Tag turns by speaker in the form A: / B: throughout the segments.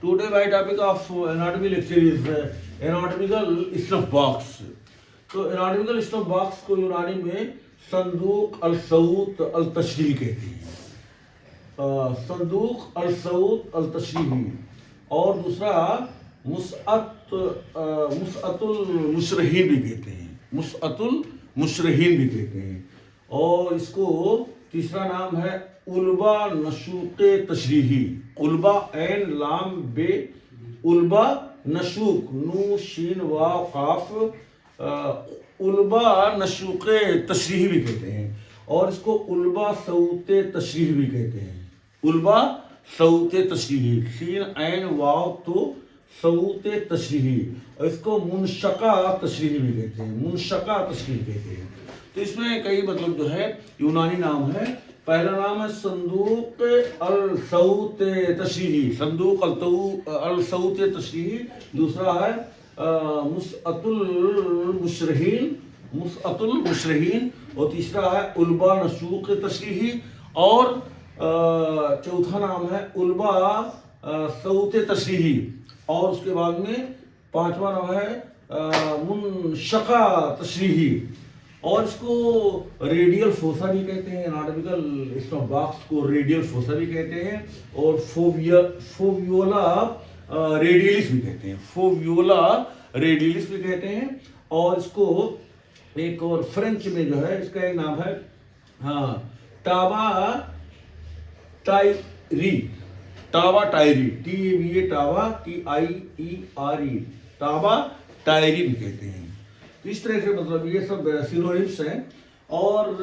A: Today my topic of anatomy lecture is anatomical snuff box. तो anatomical snuff box को यूनानी में संदूक अल सऊद अल तशरीह कहते हैं। संदूक अल सऊद अल तशरीह और दूसरा मुसअतुल मुशरहीन भी कहते हैं, मुसअतुल मुशरहीन भी कहते हैं। और इसको तीसरा नाम है उल्बा नशूक तशरीही। उल्बा एन लाम बे उल्बा नशूक नू शीन वाव काफ उल्बा नशूक तशरीही भी कहते हैं। और इसको उल्बा सऊत तशरीह भी कहते हैं। उल्बा सऊत तशरीही शीन ऐन वाव तो सऊत तशरीही। और इसको मुनशका तशरीही भी कहते हैं, मुनशका तशरीह कहते हैं। तो इसमें कई मतलब जो है यूनानी नाम है। पहला नाम है संदूक अल सऊत तशरीही, संदूक अल सऊत तशरीही। दूसरा है मुसअतुल मुशरहीन, मुसअतुल मुशरहीन। और तीसरा है उल्बा नशूक तशरीही। और चौथा नाम है उल्बा सऊत तशरीही। और उसके बाद में पांचवा नाम है मुनशका तशरीही। और इसको रेडियल फोसा भी कहते हैं, एनाटॉमिकल स्नफ बॉक्स को रेडियल फोसा भी कहते हैं। और फोवियोला रेडियलिस भी कहते हैं, फोवियोला रेडियलिस भी कहते हैं। और इसको एक और फ्रेंच में जो है इसका एक नाम है Taba tired, Taba tired, TABA Taba TIERE, Taba tired भी कहते हैं। तो इस तरह से मतलब ये सब सिनोनिम्स हैं। और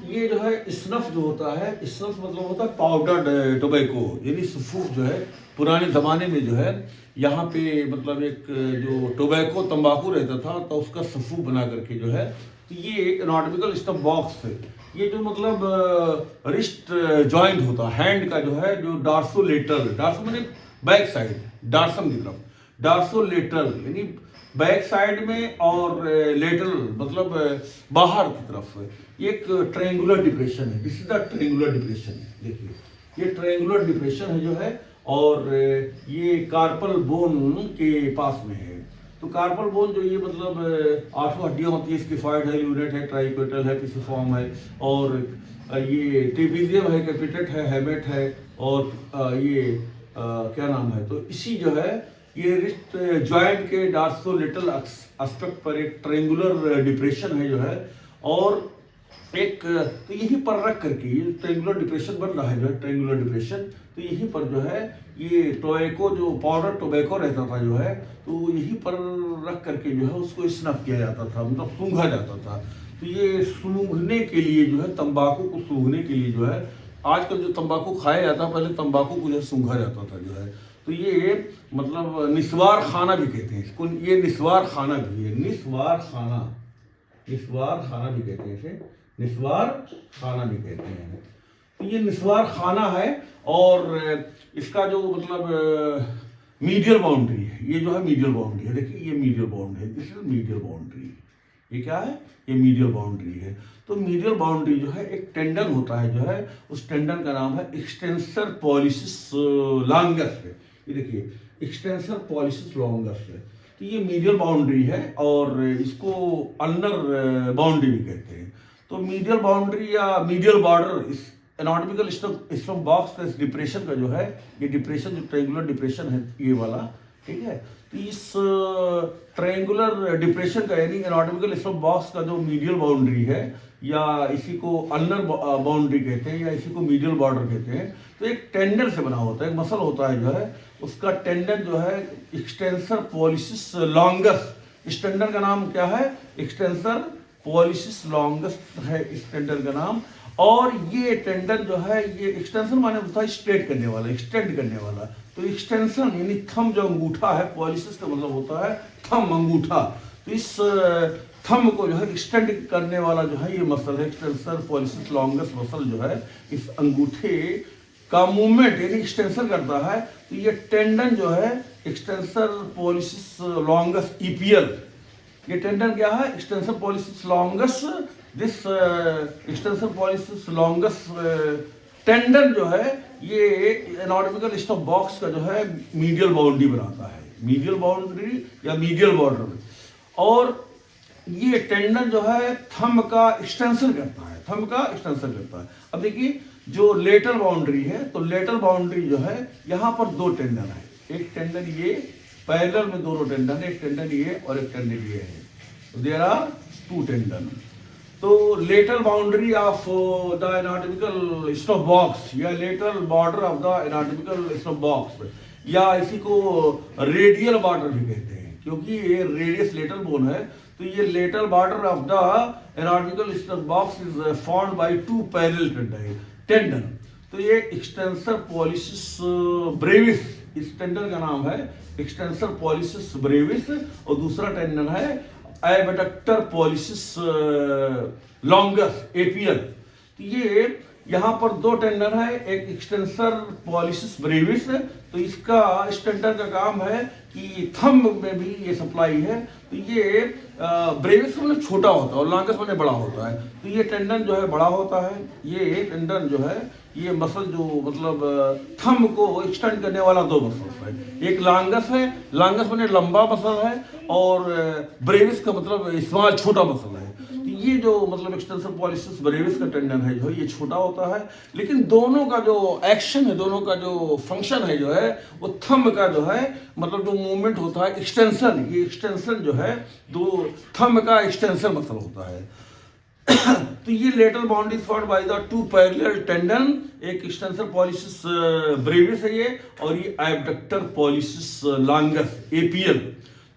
A: ये जो है स्नफ जो होता है, स्नफ मतलब होता है पाउडर्ड टोबैको, यानी सफूफ जो है पुराने ज़माने में जो है यहाँ पे मतलब एक जो टोबैको तंबाकू रहता था तो उसका सफूफ बना करके जो है। तो ये एनाटॉमिकल स्नफ बॉक्स है। ये जो मतलब रिस्ट जॉइंट होता है हैंड का जो है, जो डार्सोलेटरल, डार्सो माने बैक साइड, डार्सम की तरफ, डार्सोलेटरल यानी बैक साइड में, और लेटरल मतलब बाहर की तरफ एक ट्रायंगुलर डिप्रेशन है। This is the triangular depression. देखिए ये ट्रायंगुलर डिप्रेशन है जो है। और ये कार्पल बोन के पास में है। तो कार्पल बोन जो ये मतलब 8 हड्डियां होती है, स्किफॉइड है, ल्यूनेट है, ट्राइक्वेटल है, पिसिफॉर्म है। और ये ट्रेपेजियम है, कैपिटेट है, हेमेट है। और ये क्या नाम है, तो इसी जो है ये रिस्ट जॉइंट के डार्सोलेटरल एस्पेक्ट पर एक ट्रायंगुलर डिप्रेशन है जो है। और एक तो यहीं पर रख करके ये ट्रायंगुलर डिप्रेशन बन रहा है जो है, ट्रायंगुलर डिप्रेशन। तो यहीं पर जो है ये टोबैको जो पाउडर टोबैको रहता था जो है, तो यहीं पर रख करके जो है उसको स्नफ किया जाता था, मतलब सूंघा जाता था। तो ये सूंघने के लिए जो है, तंबाकू को सूंघने के लिए जो है, आजकल जो तंबाकू खाया जाता, पहले तंबाकू को जो सूंघा जाता था जो है। तो ये मतलब निस्वार खाना भी कहते हैं इसको, ये निस्वार खाना भी है, निस्वार खाना, निस्वार खाना भी कहते हैं इसे, निस्वार खाना भी कहते हैं। तो ये निस्वार खाना है। और इसका जो मतलब मीडियल बाउंड्री है, ये जो है मीडियल बाउंड्री है। देखिए ये मीडियल बाउंड्री है, दिस इज मीडियल बाउंड्री। ये क्या है, ये मीडियल बाउंड्री है। तो मीडियल बाउंड्री जो है एक टेंडन होता है जो है, उस टेंडन का नाम है एक्सटेंसर पॉलिसिस लॉन्गस है। ये देखिए एक्सटेंसर पॉलिसिस लॉन्गस है। तो ये मीडियल बाउंड्री है। और इसको अल्नर बाउंड्री भी कहते हैं। तो मीडियल बाउंड्री या मीडियल बॉर्डर इस एनाटॉमिकल स्नफ बॉक्स का इस डिप्रेशन का जो है, ये डिप्रेशन जो ट्रायंगुलर डिप्रेशन है ये वाला, ठीक है। तो इस ट्रायंगुलर डिप्रेशन का यानी एनाटॉमिकल स्नफ बॉक्स का जो मीडियल बाउंड्री है, या इसी को अल्नर बाउंड्री कहते हैं, या इसी को मीडियल बॉर्डर कहते हैं। तो एक टेंडन से बना होता है, एक मसल होता है जो है, उसका टेंडन जो है एक्सटेंसर पॉलिसिस लॉन्गस। इस टेंडन का नाम क्या है, एक्सटेंसर पॉलिसिस लॉन्गस है इस टेंडन का नाम। और ये टेंडन जो है, ये एक्सटेंशन माने होता है स्ट्रेट करने वाला, एक्सटेंड करने वाला। तो एक्सटेंशन यानी थंब जो अंगूठा है, पॉलिसिस का मतलब होता है थंब, अंगूठा। तो इस थंब को जो है एक्सटेंड करने वाला जो है ये मसल है, एक्सटेंसर पॉलिसिस लॉन्गस मसल जो है इस अंगूठे का मूवमेंट यानी एक्सटेंशन करता है। तो ये टेंडन जो है एक्सटेंसर पॉलिसिस लॉन्गस EPL, ये टेंडन क्या है, extensor pollicis longus, this extensor pollicis longus tendon जो है ये एनाटॉमिकल स्टफ बॉक्स का जो है मीडियल बाउंड्री बनाता है, मीडियल बाउंड्री या मीडियल बॉर्डर। और ये टेंडन जो है थंब का एक्सटेंशन करता है, थंब का एक्सटेंशन करता है। अब देखिए जो लेटरल बाउंड्री है, तो लेटरल बाउंड्री जो है यहाँ पर दो टेंडन है, एक टेंडन ये पैरेलल में दोनों टेंडन है, एक टेंडन ये और एक टेंडन ये है। There are two tendon. तो lateral boundary of the anatomical snuff box या lateral border of the anatomical snuff box, या इसी को रेडियल बॉर्डर भी कहते हैं, क्योंकि ये रेडियस लेटरल बोन है। तो ये lateral border of the anatomical snuff box is formed by two parallel tendon. तो ये एक्सटेंसर पॉलिसिस ब्रेविस, इस टेंडन का नाम है एक्सटेंसर पॉलिसिस ब्रेविस, और दूसरा टेंडन है एबडक्टर पॉलिसिस लॉन्गस, एपीएल। तो ये यहाँ पर दो टेंडन है, एक एक्सटेंसर पॉलिसिस ब्रेविस, तो इसका इस टेंडन का काम है कि थंब में भी ये सप्लाई है। तो ये ब्रेविस में छोटा होता है और लॉन्गस में बड़ा होता है। तो ये टेंडन जो है बड़ा होता है, ये टेंडन जो है ये मसल जो मतलब थंब को एक्सटेंड करने वाला दो मसल है, एक लॉन्गस है, लॉन्गस में लंबा मसल है, और ब्रेविस का मतलब स्मॉल छोटा मसल है। तो ये जो मतलब एक्सटेंसर पॉलिसिस ब्रेविस का टेंडन है जो ये छोटा होता है, लेकिन दोनों का जो एक्शन है, दोनों का जो फंक्शन है जो है वो थंब का जो है मतलब जो मूवमेंट होता है एक्सटेंशन, ये एक्सटेंशन जो है दो थंब का एक्सटेंशन मसल होता है। तो ये lateral boundary formed by the two parallel tendon, एक एक्सटेंसर पॉलिसिस ब्रेविस है ये, और ये एबडक्टर पॉलिसिस लॉन्गस, एपीएल।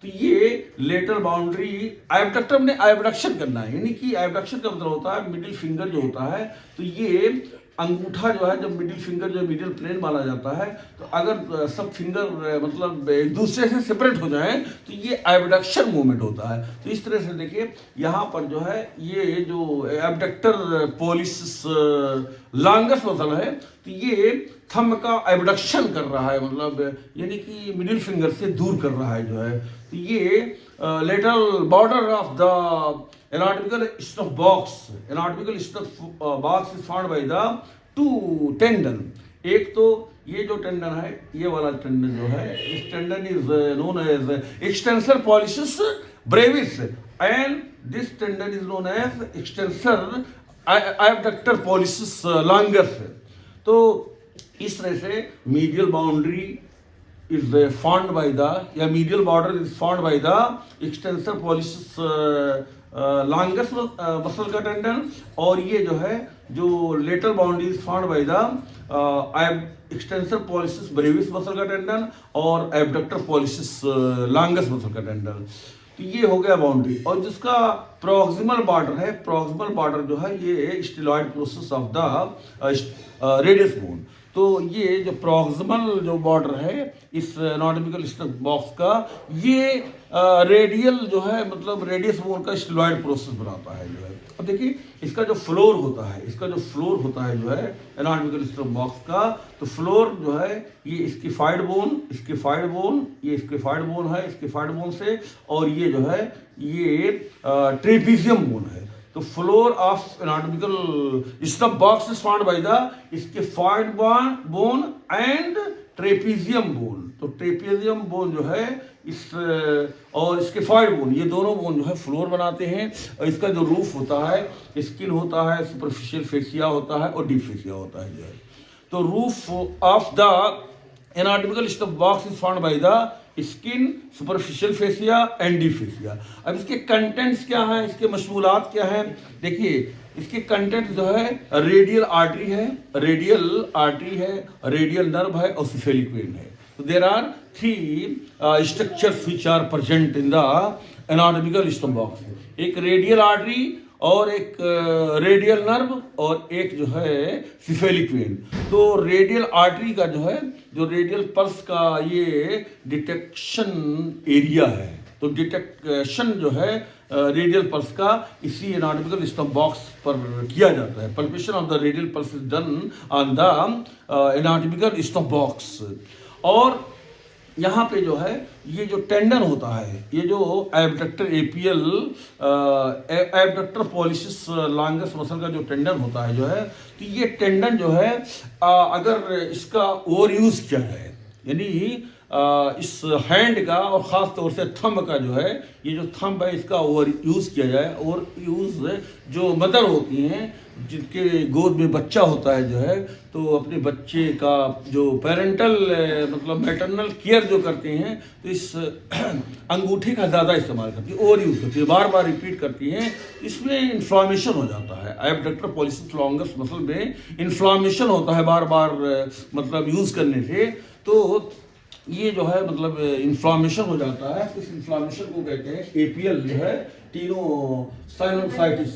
A: तो ये लेटरल बाउंड्री, एबडक्टर में एबडक्शन करना है, यानी कि एबडक्शन का मतलब होता है मिडिल फिंगर जो होता है, तो ये अंगूठा जो है जब मिडिल फिंगर जो मिडिल प्लेन माना जाता है, तो अगर सब फिंगर मतलब एक दूसरे से सेपरेट हो जाए तो ये एबडक्शन मूवमेंट होता है। तो इस तरह से देखिए यहाँ पर जो है ये जो एबडक्टर पॉलिसिस लॉन्गस मसल है, तो ये थंब का एबडक्शन कर रहा है, मतलब यानी कि मिडिल फिंगर से दूर कर रहा है जो है। तो ये lateral border of the anatomical snuff box, anatomical snuff box is formed by the two tendon. एक तो ये जो टेंडन है, ये वाला टेंडन जो है, इस tendon is known as extensor pollicis brevis, and this tendon is known as extensor abductor pollicis longus. तो इस तरह से medial boundary is formed by the, या medial border is formed by the extensor pollicis longest muscle का tendon, और ये जो है जो lateral boundary is formed by the extensor pollicis brevis muscle का टेंडन और abductor pollicis longest मसल का टेंडन। तो ये हो गया बाउंड्री। और जिसका प्रॉक्सिमल बॉर्डर है, प्रॉक्सिमल बॉर्डर जो है ये styloid process of the radius bone. तो ये जो प्रॉक्सिमल जो बॉर्डर है इस एनाटॉमिकल स्टफ बॉक्स का, ये रेडियल जो है मतलब रेडियस बोन का स्टिलॉइड प्रोसेस बनाता है जो है। अब देखिए इसका जो फ्लोर होता है, इसका जो फ्लोर होता है जो है एनाटॉमिकल स्टफ बॉक्स का, तो फ्लोर जो है ये स्किफाइड बोन, स्किफाइड बोन, ये स्किफाइड बोन है, स्किफाइड बोन से, और ये जो है ये ट्रेपीजियम बोन है। तो floor of anatomical snuff box is formed by the scaphoid bone and trapezium bone. तो ट्रेपीजियम बोन जो है इस और स्किफाइड बोन, ये दोनों बोन जो है फ्लोर बनाते हैं। और इसका जो रूफ होता है, स्किन होता है, सुपरफिशियल फेसिया होता है और डीप फेसिया होता है जो है। तो roof of the anatomical snuff box is formed by the skin, superficial fascia and deep fascia. अब इसके कंटेंट्स क्या हैं, इसके मशमूलात क्या हैं? देखिए इसके कंटेंट जो है रेडियल आर्टरी है, रेडियल आर्टरी है, रेडियल नर्व है और सिफेलिक वेन है। तो there are three structures which are present in the anatomical snuff box. एक रेडियल आर्टरी और एक रेडियल नर्व और एक जो है सिफेलिक वेन। तो रेडियल आर्टरी का जो है, जो रेडियल पल्स का ये डिटेक्शन एरिया है, तो डिटेक्शन जो है रेडियल पल्स का इसी एनाटॉमिकल स्टफ बॉक्स पर किया जाता है। Palpation of the radial pulse is done on the anatomical snuff box. और यहाँ पे जो है ये जो टेंडन होता है, ये जो abductor APL abductor pollicis longus muscle का जो टेंडन होता है जो है, तो ये टेंडन जो है अगर इसका ओवर यूज किया जाए, यानी इस हैंड का और ख़ास तौर से थंब का जो है, ये जो थंब है इसका ओवर यूज़ किया जाए, ओवर यूज़ जो मदर होती हैं जिनके गोद में बच्चा होता है जो है, तो अपने बच्चे का जो पेरेंटल मतलब मैटरनल केयर जो करते हैं, तो इस अंगूठे का ज़्यादा इस्तेमाल करती है, ओवर यूज़ करती है, बार बार रिपीट करती हैं, इसमें इन्फ्लामेशन हो जाता है। एबडक्टर पॉलिसिस लॉन्गस मसल में इन्फ्लामेशन होता है बार बार मतलब यूज़ करने से, तो ये जो है मतलब इन्फ्लामेशन हो जाता है। इस इन्फ्लामेशन को कहते हैं एपीएल जो है टीनोसाइनोसाइटिस।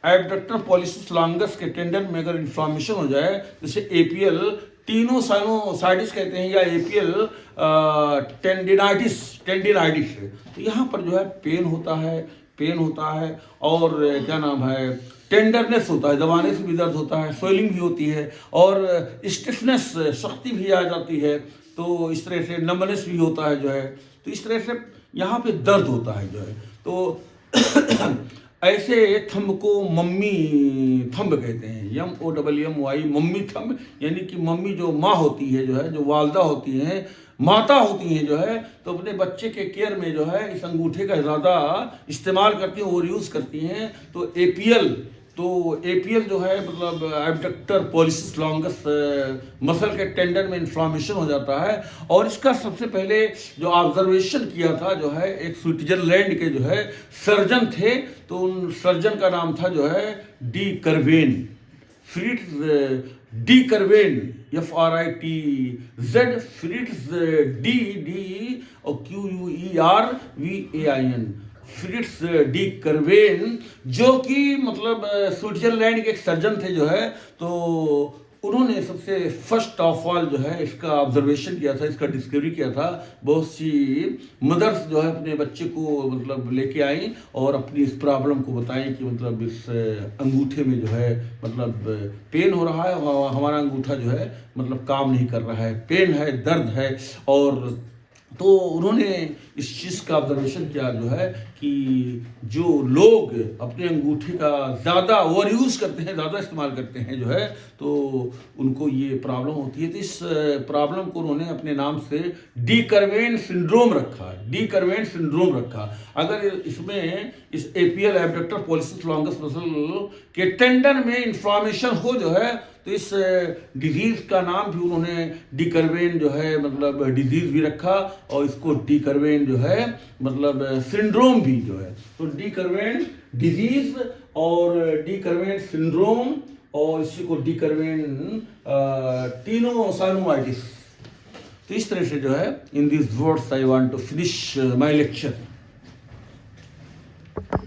A: एबडक्टर पॉलिसिस लॉन्गस के टेंडन में अगर इन्फ्लामेशन हो जाए, जैसे एपीएल टीनोसाइनोसाइटिस कहते हैं या एपीएल टेंडिनाइटिस, तो यहाँ पर जो है पेन होता है और क्या नाम है, टेंडरनेस होता है, दबाने से भी दर्द होता है, स्वेलिंग भी होती है और स्टिफनेस, सख्ती भी आ जाती है, तो इस तरह से नमनेस भी होता है जो है, तो इस तरह से यहाँ पे दर्द होता है जो है। तो ऐसे थंब को मम्मी थंब कहते हैं, MOMMY, मम्मी थंब, यानी कि मम्मी जो माँ होती है जो है, जो वालदा होती हैं, माता होती हैं जो है, तो अपने बच्चे के केयर में जो है इस अंगूठे का ज़्यादा इस्तेमाल करती हैं, ओवर यूज़ करती हैं। तो एपीएल जो है मतलब एबडक्टर पॉलिसिस लॉन्गस मसल के टेंडन में इन्फ्लामेशन हो जाता है। और इसका सबसे पहले जो ऑब्जर्वेशन किया था जो है, एक स्विट्जरलैंड के जो है सर्जन थे, तो उन सर्जन का नाम था जो है de Quervain, Fritz de Quervain, FRITZ, Fritz de और QUERVAIN, फ्रिट्ज डी कर्वेन, जो कि मतलब स्विट्जरलैंड के एक सर्जन थे जो है, तो उन्होंने सबसे फर्स्ट ऑफ ऑल जो है इसका ऑब्जर्वेशन किया था, इसका डिस्कवरी किया था। बहुत सी मदर्स जो है अपने बच्चे को मतलब लेके आई और अपनी इस प्रॉब्लम को बताएं कि मतलब इस अंगूठे में जो है मतलब पेन हो रहा है, हमारा अंगूठा जो है मतलब काम नहीं कर रहा है, पेन है, दर्द है। और तो उन्होंने इस चीज़ का ऑब्जर्वेशन किया जो है कि जो लोग अपने अंगूठे का ज़्यादा ओवर यूज़ करते हैं, ज़्यादा इस्तेमाल करते हैं जो है, तो उनको ये प्रॉब्लम होती है। तो इस प्रॉब्लम को उन्होंने अपने नाम से डी कर्वेन सिंड्रोम रखा। अगर इसमें इस APL abductor pollicis longus muscle के टेंडन में इन्फ्लामेशन हो जो है, तो इस डिजीज़ का नाम भी उन्होंने डी कर्वेन जो है मतलब डिजीज़ भी रखा, और इसको डी कर्वेन जो है मतलब सिंड्रोम भी जो है, तो डी कर्वेन डिजीज़ और डी कर्वेन सिंड्रोम, और इसी को डी कर्वेन टीनोसाइनोसाइटिस। तो इस तरह से जो है in this words I want to finish my lecture.